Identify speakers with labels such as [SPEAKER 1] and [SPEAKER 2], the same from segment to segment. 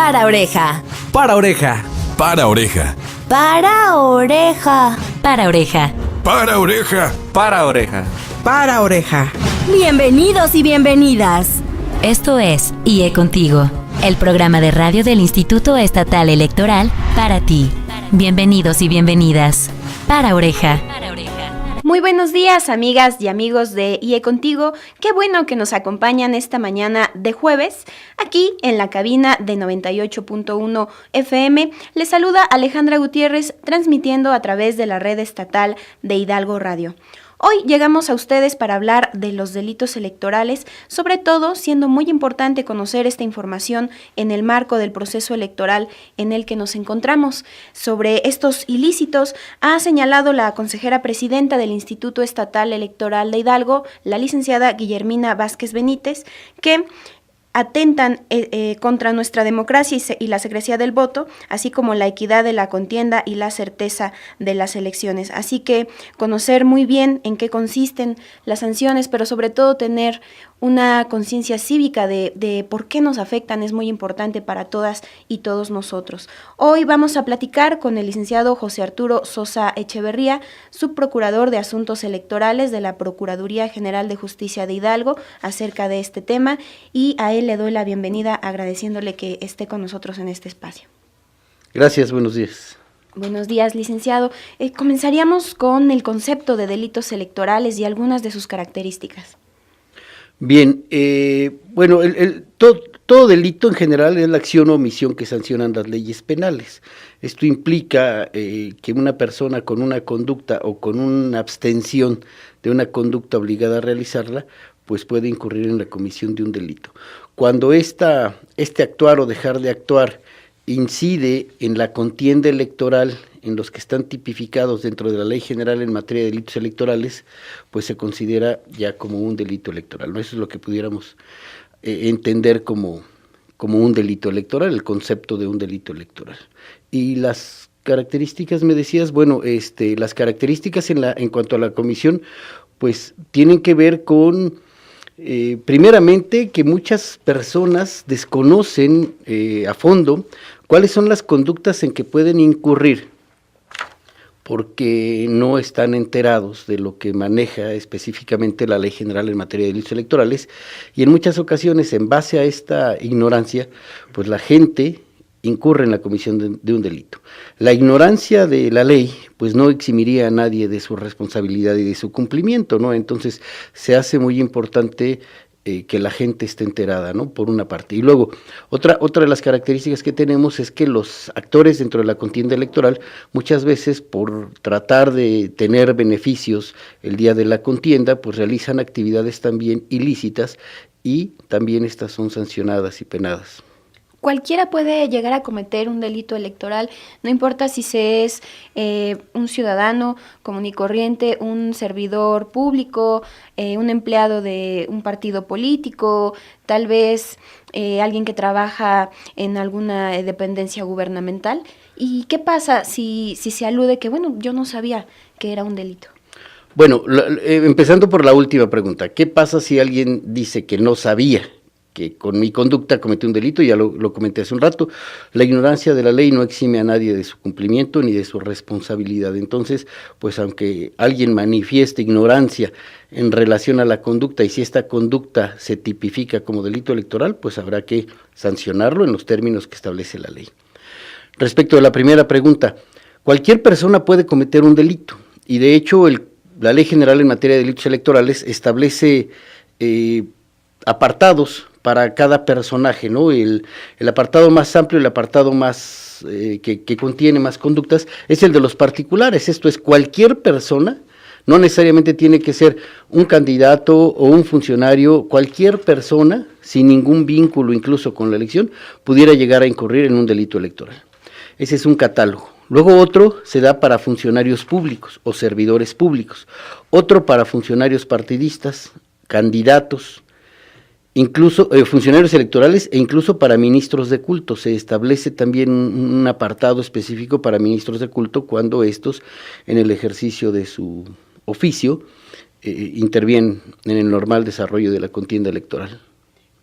[SPEAKER 1] Para oreja.
[SPEAKER 2] Para oreja.
[SPEAKER 3] Para oreja.
[SPEAKER 1] Para oreja.
[SPEAKER 4] Para oreja.
[SPEAKER 3] Para oreja.
[SPEAKER 2] Para oreja.
[SPEAKER 5] Para oreja.
[SPEAKER 1] Bienvenidos y bienvenidas.
[SPEAKER 4] Esto es IE Contigo, el programa de radio del Instituto Estatal Electoral para ti. Bienvenidos y bienvenidas. Para oreja.
[SPEAKER 6] Muy buenos días, amigas y amigos de IE Contigo. Qué bueno que nos acompañan esta mañana de jueves, aquí en la cabina de 98.1 FM. Les saluda Alejandra Gutiérrez, transmitiendo a través de la red estatal de Hidalgo Radio. Hoy llegamos a ustedes para hablar de los delitos electorales, sobre todo siendo muy importante conocer esta información en el marco del proceso electoral en el que nos encontramos. Sobre estos ilícitos ha señalado la consejera presidenta del Instituto Estatal Electoral de Hidalgo, la licenciada Guillermina Vázquez Benítez, que atentan contra nuestra democracia y la secrecía del voto, así como la equidad de la contienda y la certeza de las elecciones. Así que conocer muy bien en qué consisten las sanciones, pero sobre todo tener una conciencia cívica de por qué nos afectan es muy importante para todas y todos nosotros. Hoy vamos a platicar con el licenciado José Arturo Sosa Echeverría, subprocurador de Asuntos Electorales de la Procuraduría General de Justicia de Hidalgo, acerca de este tema, y a él le doy la bienvenida agradeciéndole que esté con nosotros en este espacio.
[SPEAKER 7] Gracias, buenos días.
[SPEAKER 6] Buenos días, licenciado. Comenzaríamos con el concepto de delitos electorales y algunas de sus características.
[SPEAKER 7] Bien, bueno, todo delito en general es la acción o omisión que sancionan las leyes penales. Esto implica que una persona con una conducta o con una abstención de una conducta obligada a realizarla, pues puede incurrir en la comisión de un delito. Cuando este actuar o dejar de actuar incide en la contienda electoral, en los que están tipificados dentro de la Ley General en materia de delitos electorales, pues se considera ya como un delito electoral, ¿no? Eso es lo que pudiéramos entender como un delito electoral, el concepto de un delito electoral. Y las características, me decías, bueno, las características en cuanto a la comisión, pues tienen que ver con, primeramente, que muchas personas desconocen a fondo cuáles son las conductas en que pueden incurrir, porque no están enterados de lo que maneja específicamente la Ley General en materia de delitos electorales, y en muchas ocasiones, en base a esta ignorancia, pues la gente incurre en la comisión de un delito. La ignorancia de la ley, pues no eximiría a nadie de su responsabilidad y de su cumplimiento, ¿no? Entonces, se hace muy importante que la gente esté enterada, ¿no? Por una parte. Y luego, otra de las características que tenemos es que los actores dentro de la contienda electoral, muchas veces por tratar de tener beneficios el día de la contienda, pues realizan actividades también ilícitas, y también estas son sancionadas y penadas.
[SPEAKER 6] Cualquiera puede llegar a cometer un delito electoral, no importa si se es un ciudadano común y corriente, un servidor público, un empleado de un partido político, tal vez alguien que trabaja en alguna dependencia gubernamental. ¿Y qué pasa si se alude que, bueno, yo no sabía que era un delito?
[SPEAKER 7] Bueno, empezando por la última pregunta, ¿qué pasa si alguien dice que no sabía que con mi conducta cometí un delito? Ya lo comenté hace un rato. La ignorancia de la ley no exime a nadie de su cumplimiento ni de su responsabilidad. Entonces, pues aunque alguien manifieste ignorancia en relación a la conducta, y si esta conducta se tipifica como delito electoral, pues habrá que sancionarlo en los términos que establece la ley. Respecto a la primera pregunta, cualquier persona puede cometer un delito, y de hecho la Ley General en materia de delitos electorales establece apartados para cada personaje, ¿no? El apartado más amplio, el apartado más que contiene más conductas, es el de los particulares. Esto es, cualquier persona, no necesariamente tiene que ser un candidato o un funcionario, cualquier persona, sin ningún vínculo incluso con la elección, pudiera llegar a incurrir en un delito electoral. Ese es un catálogo. Luego otro se da para funcionarios públicos o servidores públicos, otro para funcionarios partidistas, candidatos, incluso funcionarios electorales, e incluso para ministros de culto. Se establece también un apartado específico para ministros de culto cuando estos, en el ejercicio de su oficio, intervienen en el normal desarrollo de la contienda electoral.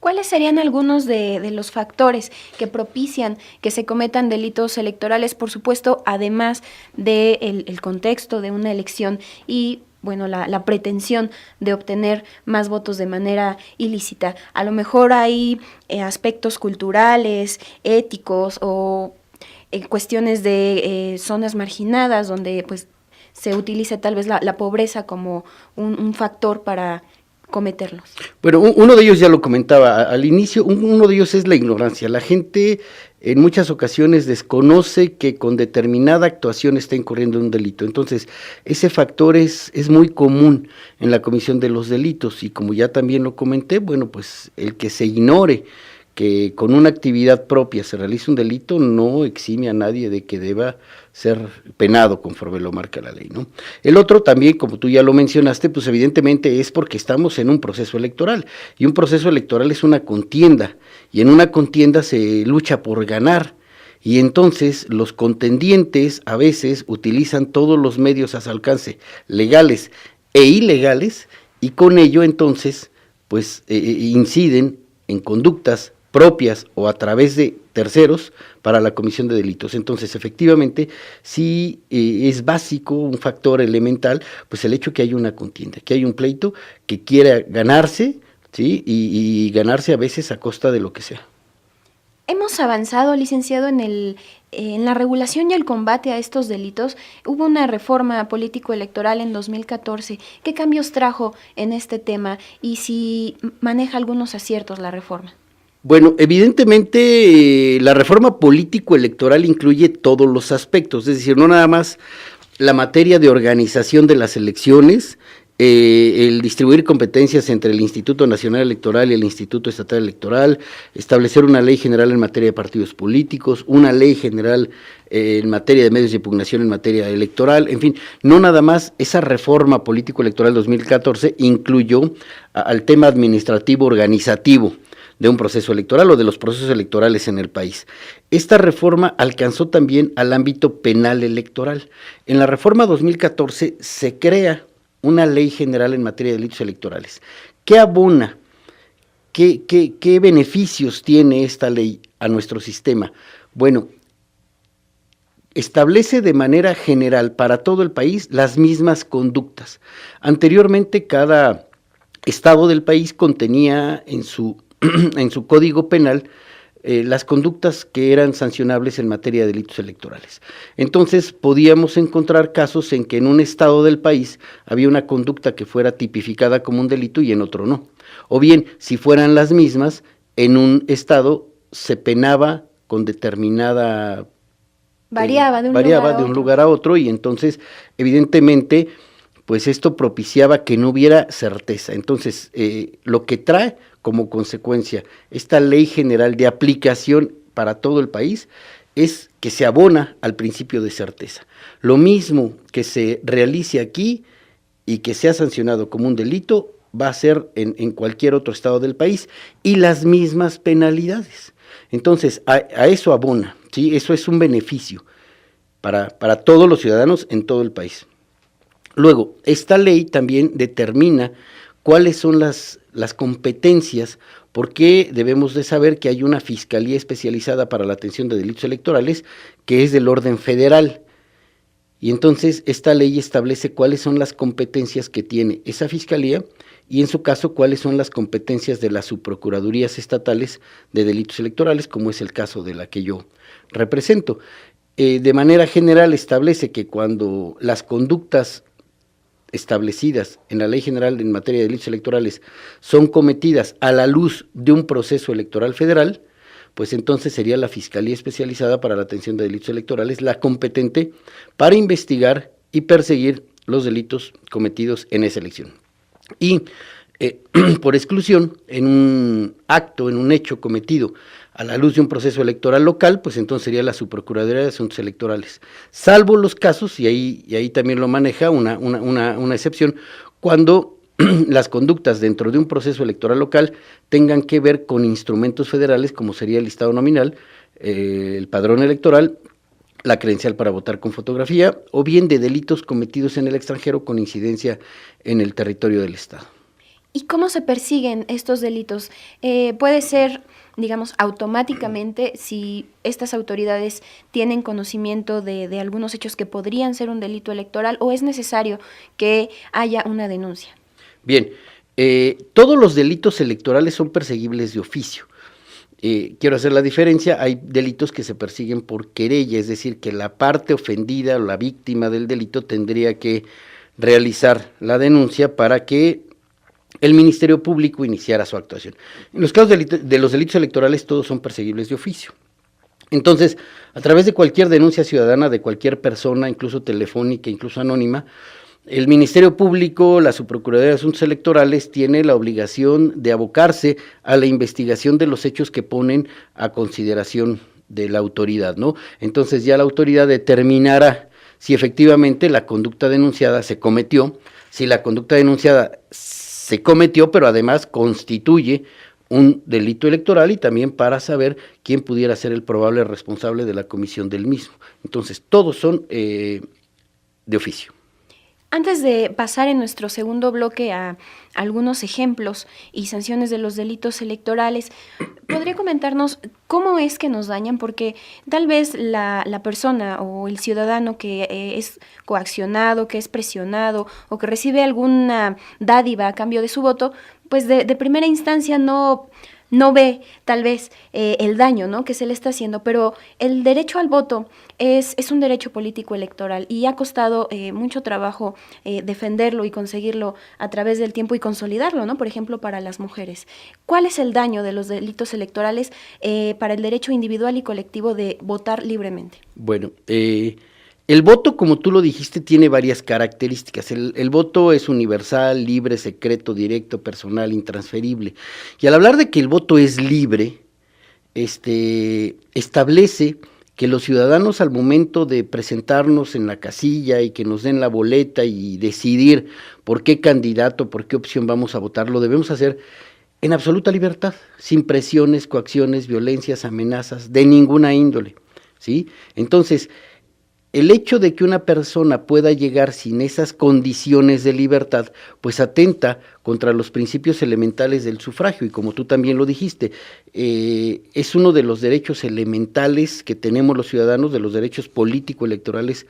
[SPEAKER 6] ¿Cuáles serían algunos de los factores que propician que se cometan delitos electorales? Por supuesto, además del contexto de una elección y bueno, la pretensión de obtener más votos de manera ilícita. A lo mejor hay aspectos culturales, éticos o cuestiones de zonas marginadas donde pues se utilice tal vez la pobreza como un factor para cometerlos.
[SPEAKER 7] Bueno, uno de ellos ya lo comentaba al inicio, uno de ellos es la ignorancia. La gente en muchas ocasiones desconoce que con determinada actuación está incurriendo en un delito. Entonces, ese factor es muy común en la comisión de los delitos y como ya también lo comenté, bueno, pues el que se ignore que con una actividad propia se realiza un delito no exime a nadie de que deba ser penado conforme lo marca la ley, ¿no? El otro también, como tú ya lo mencionaste, pues evidentemente es porque estamos en un proceso electoral, y un proceso electoral es una contienda, y en una contienda se lucha por ganar, y entonces los contendientes a veces utilizan todos los medios a su alcance, legales e ilegales, y con ello entonces, pues inciden en conductas propias o a través de terceros para la comisión de delitos. Entonces, efectivamente, sí es básico, un factor elemental, pues el hecho que hay una contienda, que hay un pleito que quiera ganarse, ¿sí? Y ganarse a veces a costa de lo que sea.
[SPEAKER 6] Hemos avanzado, licenciado, en la regulación y el combate a estos delitos. Hubo una reforma político-electoral en 2014. ¿Qué cambios trajo en este tema y si maneja algunos aciertos la reforma?
[SPEAKER 7] Bueno, evidentemente la reforma político-electoral incluye todos los aspectos, es decir, no nada más la materia de organización de las elecciones, el distribuir competencias entre el Instituto Nacional Electoral y el Instituto Estatal Electoral, establecer una ley general en materia de partidos políticos, una ley general en materia de medios de impugnación en materia electoral, en fin, no nada más esa reforma político-electoral 2014 incluyó al tema administrativo organizativo de un proceso electoral o de los procesos electorales en el país. Esta reforma alcanzó también al ámbito penal electoral. En la reforma 2014 se crea una ley general en materia de delitos electorales. ¿Qué abona? ¿Qué beneficios tiene esta ley a nuestro sistema? Bueno, establece de manera general para todo el país las mismas conductas. Anteriormente cada estado del país contenía en su código penal las conductas que eran sancionables en materia de delitos electorales. Entonces podíamos encontrar casos en que en un estado del país había una conducta que fuera tipificada como un delito y en otro no. O bien, si fueran las mismas, en un estado se penaba con determinada...
[SPEAKER 6] Variaba de un
[SPEAKER 7] lugar a otro y entonces evidentemente pues esto propiciaba que no hubiera certeza. Entonces lo que trae como consecuencia esta ley general de aplicación para todo el país es que se abona al principio de certeza. Lo mismo que se realice aquí y que sea sancionado como un delito va a ser en cualquier otro estado del país y las mismas penalidades. Entonces a eso abona, ¿sí? Eso es un beneficio para todos los ciudadanos en todo el país. Luego, esta ley también determina cuáles son las competencias, porque debemos de saber que hay una fiscalía especializada para la atención de delitos electorales que es del orden federal. Y entonces esta ley establece cuáles son las competencias que tiene esa fiscalía y en su caso cuáles son las competencias de las subprocuradurías estatales de delitos electorales, como es el caso de la que yo represento. De manera general establece que cuando las conductas establecidas en la Ley General en materia de delitos electorales son cometidas a la luz de un proceso electoral federal, pues entonces sería la Fiscalía Especializada para la Atención de Delitos Electorales la competente para investigar y perseguir los delitos cometidos en esa elección. Y por exclusión, en un acto, en un hecho cometido a la luz de un proceso electoral local, pues entonces sería la Subprocuraduría de Asuntos Electorales, salvo los casos, y ahí también lo maneja una excepción, cuando las conductas dentro de un proceso electoral local tengan que ver con instrumentos federales, como sería el listado nominal, el padrón electoral, la credencial para votar con fotografía, o bien de delitos cometidos en el extranjero con incidencia en el territorio del Estado.
[SPEAKER 6] ¿Y cómo se persiguen estos delitos? Puede ser, digamos, automáticamente si estas autoridades tienen conocimiento de algunos hechos que podrían ser un delito electoral, o es necesario que haya una denuncia.
[SPEAKER 7] Bien, todos los delitos electorales son perseguibles de oficio. Quiero hacer la diferencia, hay delitos que se persiguen por querella, es decir, que la parte ofendida o la víctima del delito tendría que realizar la denuncia para que el Ministerio Público iniciara su actuación. En los casos de los delitos electorales todos son perseguibles de oficio. Entonces, a través de cualquier denuncia ciudadana de cualquier persona, incluso telefónica, incluso anónima, el Ministerio Público, la Subprocuraduría de Asuntos Electorales, tiene la obligación de abocarse a la investigación de los hechos que ponen a consideración de la autoridad, ¿no? Entonces ya la autoridad determinará si efectivamente la conducta denunciada se cometió, si la conducta denunciada se cometió, pero además constituye un delito electoral, y también para saber quién pudiera ser el probable responsable de la comisión del mismo. Entonces, todos son de oficio.
[SPEAKER 6] Antes de pasar en nuestro segundo bloque a algunos ejemplos y sanciones de los delitos electorales, ¿podría comentarnos cómo es que nos dañan? Porque tal vez la persona o el ciudadano que es coaccionado, que es presionado o que recibe alguna dádiva a cambio de su voto, pues de primera instancia no ve tal vez el daño, ¿no?, que se le está haciendo, pero el derecho al voto es un derecho político electoral y ha costado mucho trabajo defenderlo y conseguirlo a través del tiempo y consolidarlo, ¿no?, por ejemplo, para las mujeres. ¿Cuál es el daño de los delitos electorales para el derecho individual y colectivo de votar libremente?
[SPEAKER 7] Bueno, el voto, como tú lo dijiste, tiene varias características. El voto es universal, libre, secreto, directo, personal, intransferible. Y al hablar de que el voto es libre, establece que los ciudadanos, al momento de presentarnos en la casilla y que nos den la boleta y decidir por qué candidato, por qué opción vamos a votar, lo debemos hacer en absoluta libertad, sin presiones, coacciones, violencias, amenazas, de ninguna índole, ¿sí? Entonces, el hecho de que una persona pueda llegar sin esas condiciones de libertad, pues atenta contra los principios elementales del sufragio, y como tú también lo dijiste, es uno de los derechos elementales que tenemos los ciudadanos, de los derechos político-electorales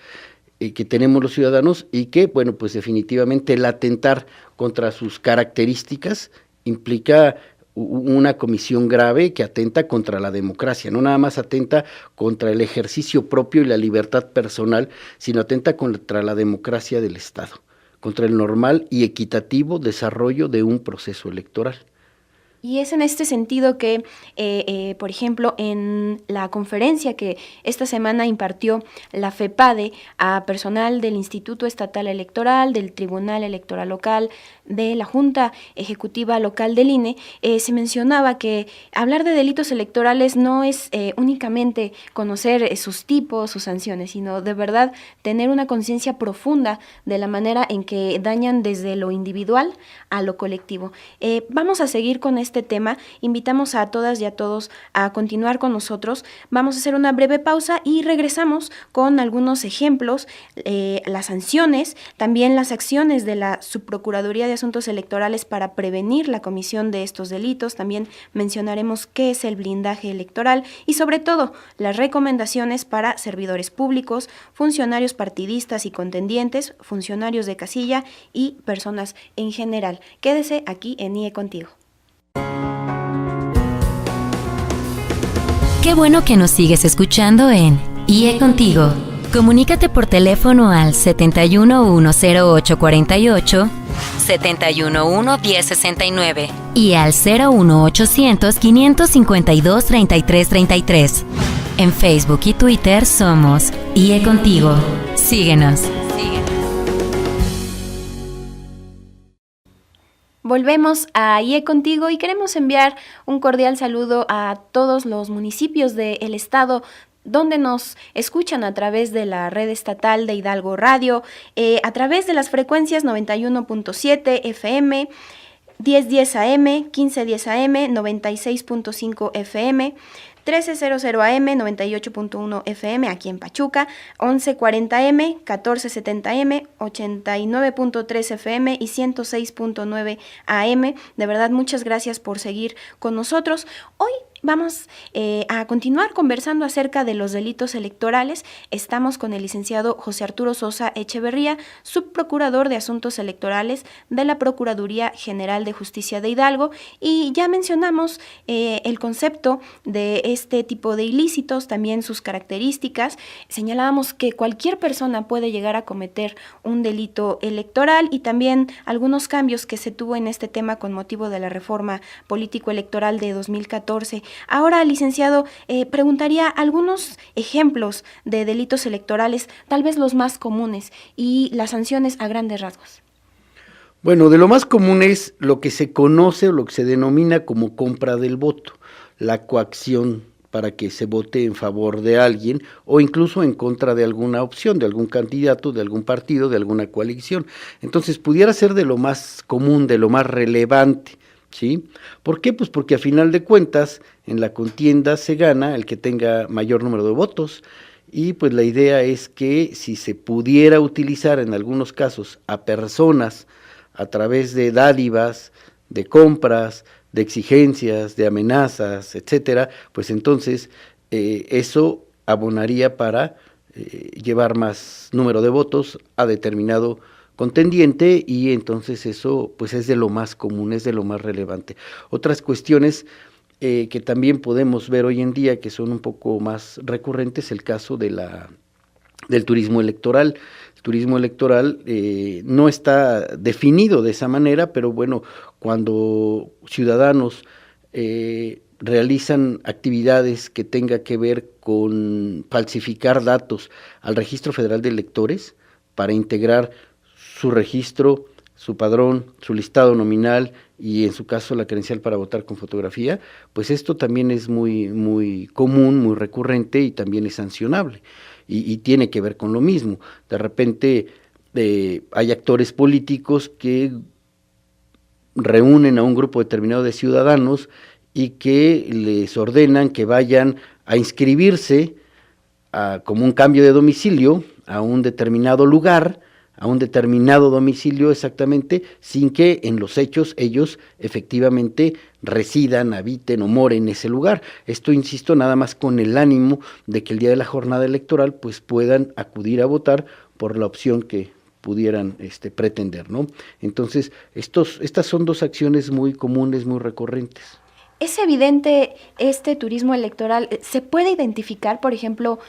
[SPEAKER 7] que tenemos los ciudadanos, y que, bueno, pues definitivamente el atentar contra sus características implica una comisión grave que atenta contra la democracia, no nada más atenta contra el ejercicio propio y la libertad personal, sino atenta contra la democracia del Estado, contra el normal y equitativo desarrollo de un proceso electoral.
[SPEAKER 6] Y es en este sentido que, por ejemplo, en la conferencia que esta semana impartió la FEPADE a personal del Instituto Estatal Electoral, del Tribunal Electoral Local, de la Junta Ejecutiva Local del INE, se mencionaba que hablar de delitos electorales no es únicamente conocer sus tipos, sus sanciones, sino de verdad tener una conciencia profunda de la manera en que dañan desde lo individual a lo colectivo. Vamos a seguir con este tema, invitamos a todas y a todos a continuar con nosotros. Vamos a hacer una breve pausa y regresamos con algunos ejemplos, las sanciones, también las acciones de la Subprocuraduría de Asuntos Electorales para prevenir la comisión de estos delitos. También mencionaremos qué es el blindaje electoral y sobre todo las recomendaciones para servidores públicos, funcionarios partidistas y contendientes, funcionarios de casilla y personas en general. Quédese aquí en IE Contigo.
[SPEAKER 4] Qué bueno que nos sigues escuchando en IE Contigo. Comunícate por teléfono al 7110848, 7111069 y al 01800 552 3333. En Facebook y Twitter somos IE Contigo. Síguenos.
[SPEAKER 6] Volvemos a IE Contigo y queremos enviar un cordial saludo a todos los municipios del estado donde nos escuchan a través de la red estatal de Hidalgo Radio, a través de las frecuencias 91.7 FM, 1010 AM, 1510 AM, 96.5 FM. 1300 AM, 98.1 FM aquí en Pachuca, 1140M, 1470M, 89.3 FM y 106.9 AM. De verdad, muchas gracias por seguir con nosotros. Hoy vamos a continuar conversando acerca de los delitos electorales. Estamos con el licenciado José Arturo Sosa Echeverría, subprocurador de Asuntos Electorales de la Procuraduría General de Justicia de Hidalgo, y ya mencionamos el concepto de este tipo de ilícitos, también sus características. Señalábamos que cualquier persona puede llegar a cometer un delito electoral y también algunos cambios que se tuvo en este tema con motivo de la reforma político-electoral de 2014. Ahora, licenciado, preguntaría algunos ejemplos de delitos electorales, tal vez los más comunes, y las sanciones a grandes rasgos.
[SPEAKER 7] Bueno, de lo más común es lo que se conoce o lo que se denomina como compra del voto, la coacción para que se vote en favor de alguien o incluso en contra de alguna opción, de algún candidato, de algún partido, de alguna coalición. Entonces, pudiera ser de lo más común, de lo más relevante, ¿sí? ¿Por qué? Pues porque a final de cuentas, en la contienda se gana el que tenga mayor número de votos, y pues la idea es que si se pudiera utilizar en algunos casos a personas a través de dádivas, de compras, de exigencias, de amenazas, etcétera, pues entonces eso abonaría para llevar más número de votos a determinado contendiente, y entonces eso pues es de lo más común, es de lo más relevante. Otras cuestiones que también podemos ver hoy en día, que son un poco más recurrentes, el caso de del turismo electoral. El turismo electoral no está definido de esa manera, pero bueno, cuando ciudadanos realizan actividades que tenga que ver con falsificar datos al Registro Federal de Electores para integrar su registro, su padrón, su listado nominal y en su caso la credencial para votar con fotografía, pues esto también es muy común, muy recurrente y también es sancionable y tiene que ver con lo mismo. De repente hay actores políticos que reúnen a un grupo determinado de ciudadanos y que les ordenan que vayan a inscribirse como un cambio de domicilio a un determinado lugar, a un determinado domicilio exactamente, sin que en los hechos ellos efectivamente residan, habiten o moren en ese lugar. Esto, insisto, nada más con el ánimo de que el día de la jornada electoral pues puedan acudir a votar por la opción que pudieran pretender, ¿no? Entonces, estas son dos acciones muy comunes, muy recurrentes.
[SPEAKER 6] ¿Es evidente este turismo electoral? ¿Se puede identificar, por ejemplo,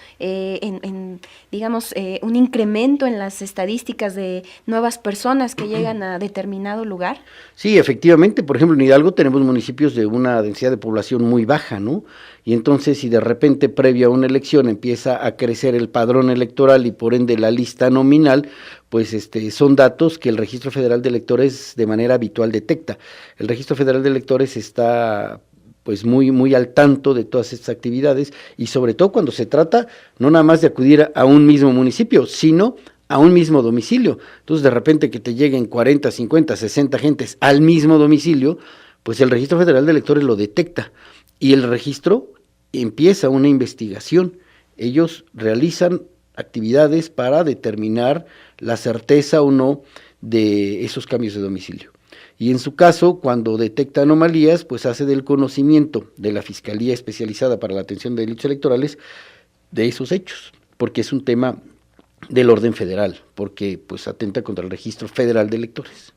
[SPEAKER 6] digamos, un incremento en las estadísticas de nuevas personas que llegan a determinado lugar?
[SPEAKER 7] Sí, efectivamente. Por ejemplo, en Hidalgo tenemos municipios de una densidad de población muy baja, ¿no? Y entonces, si de repente, previo a una elección, empieza a crecer el padrón electoral y por ende la lista nominal, pues son datos que el Registro Federal de Electores de manera habitual detecta. El Registro Federal de Electores está pues muy al tanto de todas estas actividades, y sobre todo cuando se trata no nada más de acudir a un mismo municipio, sino a un mismo domicilio. Entonces, de repente que te lleguen 40, 50, 60 gentes al mismo domicilio, pues el Registro Federal de Electores lo detecta y el registro empieza una investigación. Ellos realizan actividades para determinar la certeza o no de esos cambios de domicilio. Y en su caso, cuando detecta anomalías, pues hace del conocimiento de la Fiscalía Especializada para la Atención de Delitos Electorales de esos hechos, porque es un tema del orden federal, porque pues atenta contra el Registro Federal de Electores.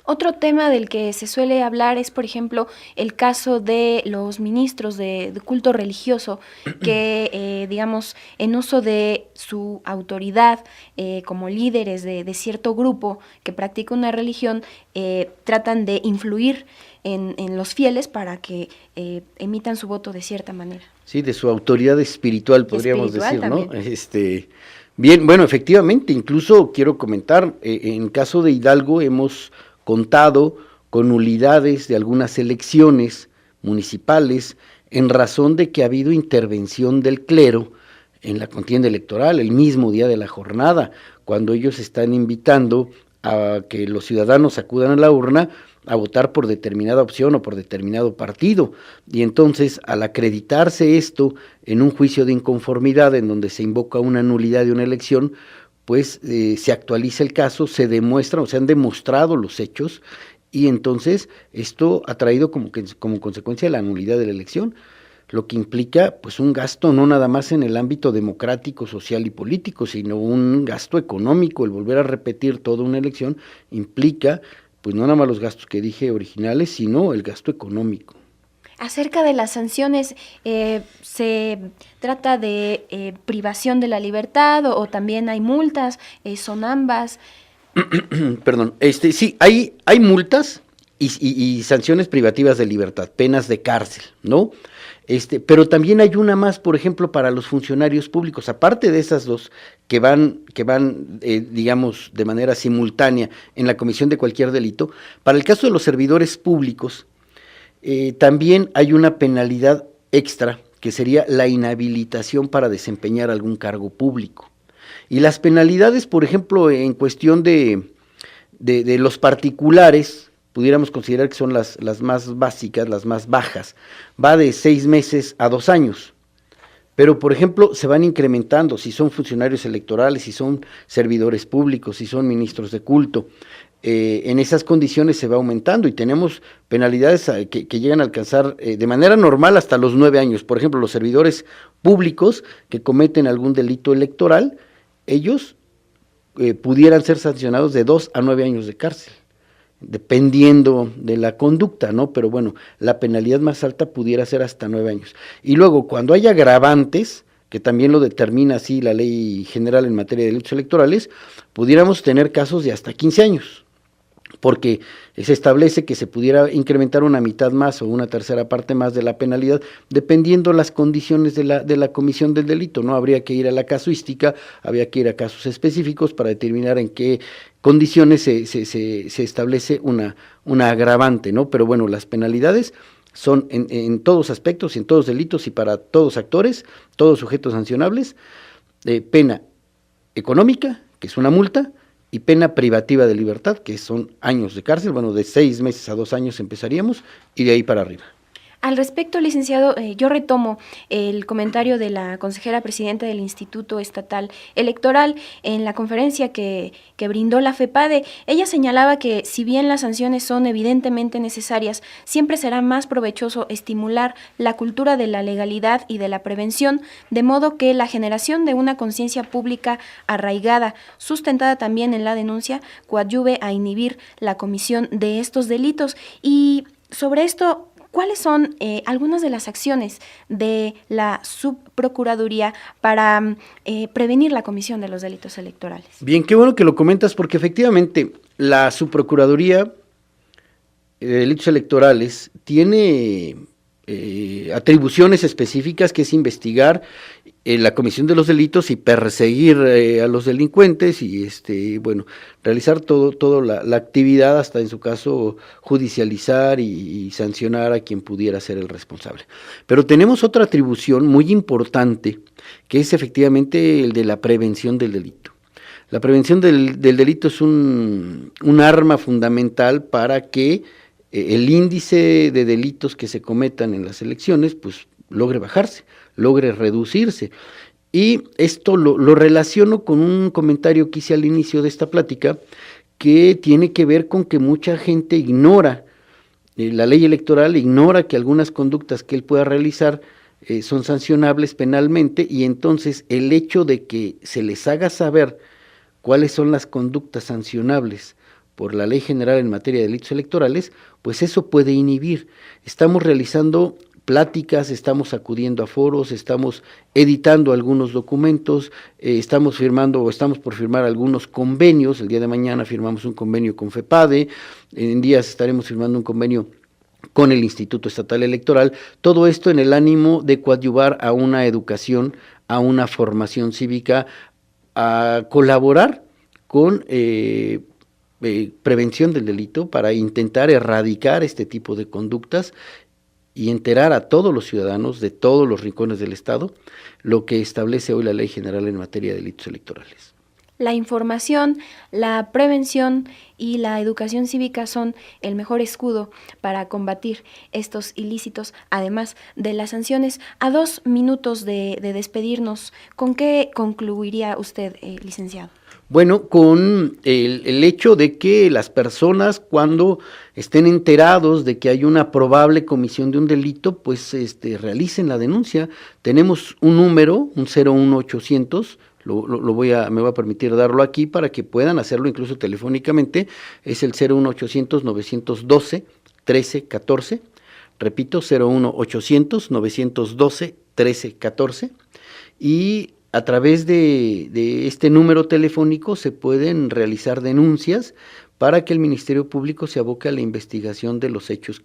[SPEAKER 6] Otro tema del que se suele hablar es, por ejemplo, el caso de los ministros de culto religioso que, digamos, en uso de su autoridad como líderes de cierto grupo que practica una religión, tratan de influir en los fieles para que emitan su voto de cierta manera.
[SPEAKER 7] Sí, de su autoridad espiritual, podríamos decir, ¿no?
[SPEAKER 6] También.
[SPEAKER 7] Bien, bueno, efectivamente, incluso quiero comentar, en caso de Hidalgo hemos contado con nulidades de algunas elecciones municipales en razón de que ha habido intervención del clero en la contienda electoral, el mismo día de la jornada, cuando ellos están invitando a que los ciudadanos acudan a la urna a votar por determinada opción o por determinado partido. Y entonces, al acreditarse esto en un juicio de inconformidad en donde se invoca una nulidad de una elección, pues se actualiza el caso, se demuestra o se han demostrado los hechos, y entonces esto ha traído como consecuencia la nulidad de la elección, lo que implica pues un gasto no nada más en el ámbito democrático, social y político, sino un gasto económico. El volver a repetir toda una elección implica pues no nada más los gastos que dije originales, sino el gasto económico.
[SPEAKER 6] Acerca de las sanciones, ¿se trata de privación de la libertad o también hay multas? ¿Son ambas?
[SPEAKER 7] Perdón, sí, hay multas y sanciones privativas de libertad, penas de cárcel, ¿no? Pero también hay una más, por ejemplo, para los funcionarios públicos, aparte de esas dos que van, digamos, de manera simultánea en la comisión de cualquier delito. Para el caso de los servidores públicos, también hay una penalidad extra, que sería la inhabilitación para desempeñar algún cargo público. Y las penalidades, por ejemplo, en cuestión de los particulares, pudiéramos considerar que son las más básicas, las más bajas, va de 6 meses a 2 años. Pero, por ejemplo, se van incrementando si son funcionarios electorales, si son servidores públicos, si son ministros de culto. En esas condiciones se va aumentando y tenemos penalidades que llegan a alcanzar de manera normal hasta los 9 años. Por ejemplo, los servidores públicos que cometen algún delito electoral, ellos pudieran ser sancionados de 2 a 9 años de cárcel, dependiendo de la conducta, ¿no? Pero bueno, la penalidad más alta pudiera ser hasta 9 años. Y luego, cuando hay agravantes, que también lo determina así la Ley General en materia de delitos electorales, pudiéramos tener casos de hasta 15 años, porque se establece que se pudiera incrementar una mitad más o una tercera parte más de la penalidad, dependiendo las condiciones de la comisión del delito, ¿no? Habría que ir a la casuística, habría que ir a casos específicos para determinar en qué condiciones se establece una agravante, ¿no? Pero bueno, las penalidades son en todos aspectos, en todos delitos y para todos actores, todos sujetos sancionables, pena económica, que es una multa, y pena privativa de libertad, que son años de cárcel, bueno, de 6 meses a 2 años empezaríamos, y de ahí para arriba.
[SPEAKER 6] Al respecto, licenciado, yo retomo el comentario de la consejera presidenta del Instituto Estatal Electoral en la conferencia que brindó la FEPADE. Ella señalaba que si bien las sanciones son evidentemente necesarias, siempre será más provechoso estimular la cultura de la legalidad y de la prevención, de modo que la generación de una conciencia pública arraigada, sustentada también en la denuncia, coadyuve a inhibir la comisión de estos delitos. Y sobre esto, ¿cuáles son algunas de las acciones de la Subprocuraduría para prevenir la comisión de los delitos electorales?
[SPEAKER 7] Bien, qué bueno que lo comentas, porque efectivamente la Subprocuraduría de Delitos Electorales tiene atribuciones específicas, que es investigar la comisión de los delitos y perseguir a los delincuentes y bueno, realizar toda la actividad, hasta en su caso judicializar y sancionar a quien pudiera ser el responsable. Pero tenemos otra atribución muy importante, que es efectivamente el de la prevención del delito. La prevención del delito es un arma fundamental para que el índice de delitos que se cometan en las elecciones pues logre bajarse, logre reducirse. Y esto lo relaciono con un comentario que hice al inicio de esta plática, que tiene que ver con que mucha gente ignora la ley electoral, ignora que algunas conductas que él pueda realizar son sancionables penalmente, y entonces el hecho de que se les haga saber cuáles son las conductas sancionables por la Ley General en materia de delitos electorales, pues eso puede inhibir. Estamos realizando pláticas, estamos acudiendo a foros, estamos editando algunos documentos, estamos firmando o estamos por firmar algunos convenios. El día de mañana firmamos un convenio con FEPADE, en días estaremos firmando un convenio con el Instituto Estatal Electoral, todo esto en el ánimo de coadyuvar a una educación, a una formación cívica, a colaborar con prevención del delito para intentar erradicar este tipo de conductas y enterar a todos los ciudadanos de todos los rincones del Estado lo que establece hoy la Ley General en materia de delitos electorales.
[SPEAKER 6] la información, la prevención y la educación cívica son el mejor escudo para combatir estos ilícitos, además de las sanciones. A 2 minutos de despedirnos, ¿con qué concluiría usted, licenciado?
[SPEAKER 7] Bueno, con el hecho de que las personas, cuando estén enterados de que hay una probable comisión de un delito, pues realicen la denuncia. Tenemos un número, un 01800, me voy a permitir darlo aquí para que puedan hacerlo incluso telefónicamente. Es el 01800 912 1314. Repito, 01800 912 1314. Y a través de este número telefónico se pueden realizar denuncias para que el Ministerio Público se aboque a la investigación de los hechos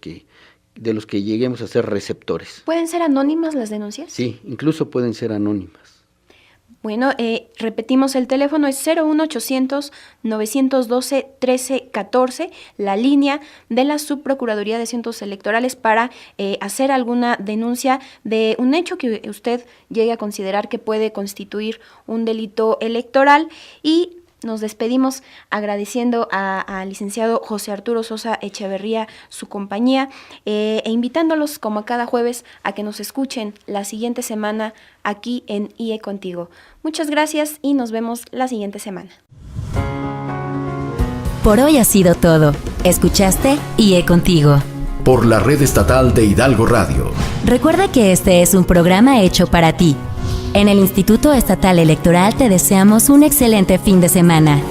[SPEAKER 7] de los que lleguemos a ser receptores.
[SPEAKER 6] ¿Pueden ser anónimas las denuncias?
[SPEAKER 7] Sí, incluso pueden ser anónimas.
[SPEAKER 6] Bueno, repetimos, el teléfono es 01800 912 1314, la línea de la Subprocuraduría de Asuntos Electorales para hacer alguna denuncia de un hecho que usted llegue a considerar que puede constituir un delito electoral. Y nos despedimos agradeciendo al licenciado José Arturo Sosa Echeverría su compañía e invitándolos, como cada jueves, a que nos escuchen la siguiente semana aquí en IE Contigo. Muchas gracias y nos vemos la siguiente semana.
[SPEAKER 4] Por hoy ha sido todo. ¿Escuchaste IE Contigo?
[SPEAKER 2] Por la red estatal de Hidalgo Radio.
[SPEAKER 4] Recuerda que este es un programa hecho para ti. En el Instituto Estatal Electoral te deseamos un excelente fin de semana.